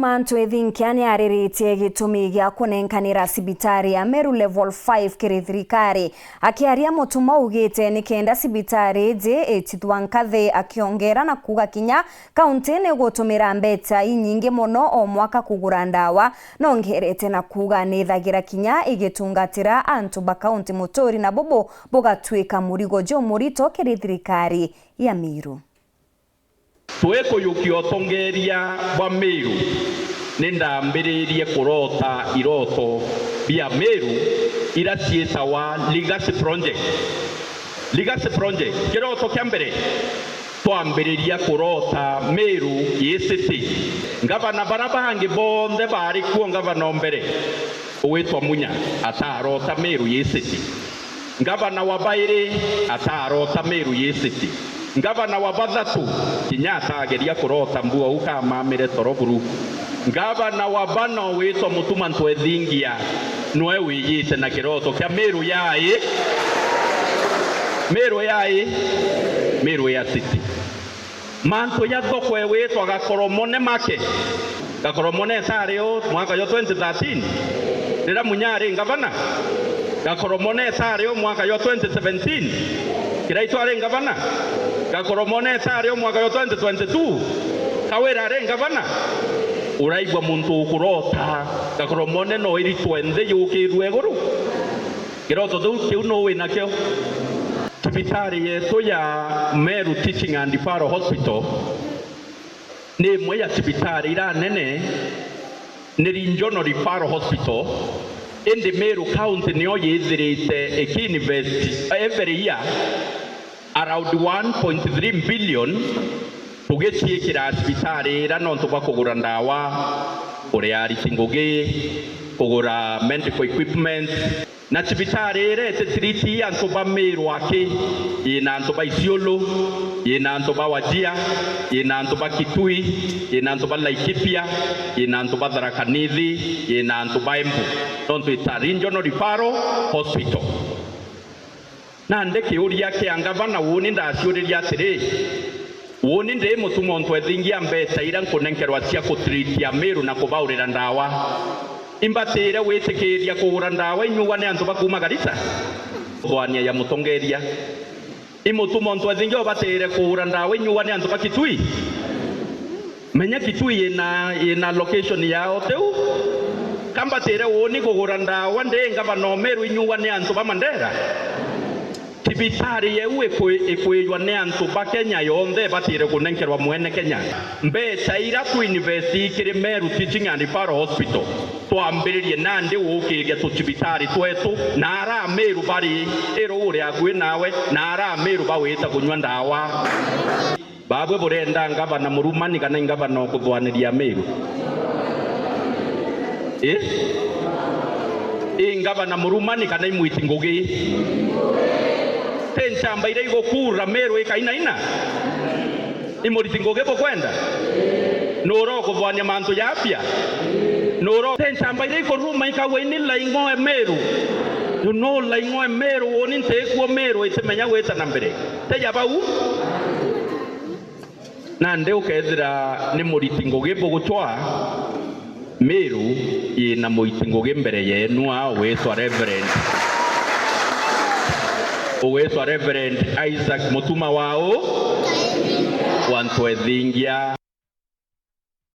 Mantu ethinkiani ariritie gitumi gia kunenkanira sibitari ya Meru level 5 kiri thirikari akiaria mutuma ugite ni kenda sibitari je etithwa nkathe akiongera na kuga kinya kaunti ni gutumira mbeta inyingi muno o mwaka kugura ndawa nongerete na kuga ni thagira kinya igitungatira antu ba kaunti mutori na bobo bogatwika murigo jo murito kiri thirikari ya Meru. Tweko yukiotongeria bwa Meru nindambiririe kurota iroto bia Meru ira cietawa legacy project kiroto kia mbere twambiriria kurota Meru yesiti ngavana barabangi bonde bari kuo ngavana mbere uwetwa Munya atarota Meru yesiti ngavana wa Baire atarota Meru yesiti ngavana wa Bathatu Kinyata ageria kurota mbuo ukamamire Toroburu ngavana wa Bano witwa Mutuma Ntwethingia noe wiyite na kiroto kia Meru ya city manto ya thoko witwa Gakoromone make Gakoromone sario mwaka yo 2013 rira Munyari ngavana Gakoromone sario mwaka yo 2017 kiraitwa ari ngavana Gakoromone sario mwaka yo 2022 Kawira ari ngavana uraigwa muntu ukurota Gakoromone no iri twende yukirwe iguru kiroto kiu no wina kio sibitari yetu ya Meru Teaching and Referral Hospital ni mwe ya sibitari ira nene ni Regional Referral Hospital in the Meru County niyo yithirite ekinvest every year around 1.3 billion tugitikira sibitari ira no tuba kugura ndawa uria ritingugi kugura medical equipment na sibitari ire tetriti antu ba Meru ake ina antu ba Isiolo ina antu ba Wajia ina antu ba Kitui ina antu ba Laikipia ina antu ba Tharaka Nithi ina antu ba Embu tontu ita Regional Referral Hospital na ndeke uria ke angavana woni ndaciuriria atiri woni ndi Mutuma Ntwethingia mbeta ira nkunenkerwa cia kutritia Meru na kubaurira ndawa imbatire witikiria kugura ndawa inyuwa ni antu bakuma Garissa thwania ya mutongeria Mutuma Ntwethingia obatire kugura ndawa inyuwa ni antu bakitui menya Kitui ina location yao teu kambatire woni kugura ndawa ndi ngavana Meru inyuwa ni antu ba Mandera sibitari yewe ekwejwa ne antu ba Kenya yonthe batire kunenkerwa mwene Kenya mbeta ira ku university kiri Meru Teaching and Referral Hospital twambiririe nandi ukiria tucibitari twetu na ara Meru bari ero uri agwe nawe na ara Meru bawita kunywa ndawa babwe burenda ngavana Murumani kana ngavana kuthwaniria Meru ngavana Murumani kana imwiti ngugi tenchamba ire igokura Meru ikainaina imuritingoge bokwenda noro kuthwania mantu yapia noro tenchamba ire ikoruma ikaweni laingoe Meru no laingoe Meru woni ntekuo Meru itemenya gweta na mbere teja bau na nde ukethira ni muritingoge bogutwa Meru ina muitingoge mbere yenu wetwa Reverend Isaac Mutuma wao Ntwethingia